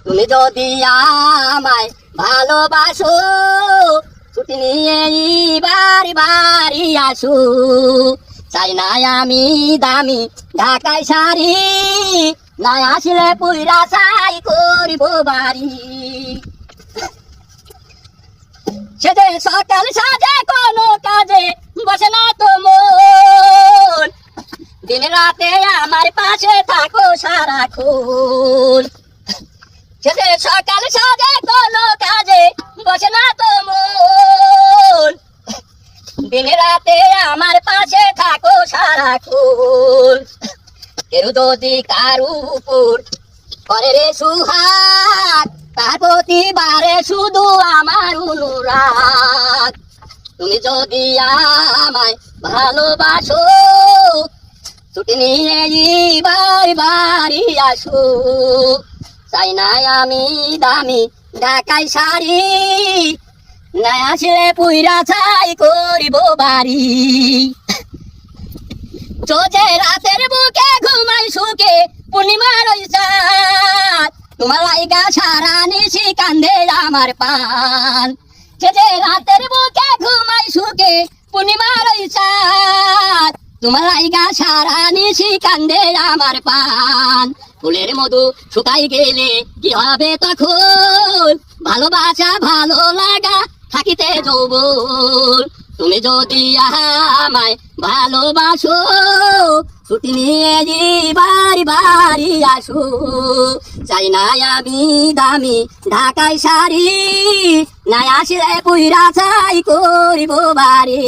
তুমি যদি আমায় ভালোবাসো ছুটি নিয়ে বাড়ি বাড়ি আসো। চাই না আমি দামি ঢাকাই শাড়ি, না আসলে পুইরা চাই করিব বাড়ি। সেজে সকাল সাজে কোনো কাজে বসে না তো মন, দিন রাতে আমার পাশে থাকো সারাক্ষণ। সেজে সকাল সাজে কোনো কাজে বসে না তো মন, দিন রাতে আমার পাশে থাকো সারাক্ষণ। কেউ যদি কারু উপর করে রে সুহাগ, তার প্রতিবারে শুধু আমার অনুরাগ। তুমি যদি আমায় ভালোবাসো ছুটি নিয়ে বাড়ি বাড়ি আসো। চাই না আমি দামি ঢাকাই শাড়ি, না আসলে পুইরা ছাই করিব বাড়ি। চোখে রাতের বুকে ঘুমাই সুখে পূর্ণিমার ওই চাঁদ, তোমার লাইগা সারা নিশি কান্দে আমার পান। যে রাতের বুকে ঘুমাই সুখে পূর্ণিমার ওই চাঁদ, তোমার লাইগা সারা নিশি কান্দে আমার পান। ফুলের মধু শুকাই গেলে কি হবে তখন, ভালোবাসা ভালো লাগা থাকিতে যৌবন। তুমি যদি আমায় ভালোবাসো ছুটি নিয়ে বাড়ি বাড়ি আসো। চাই না আমি দামি ঢাকাই শাড়ি, না আসলে পুইরা চাই করিব বাড়ি।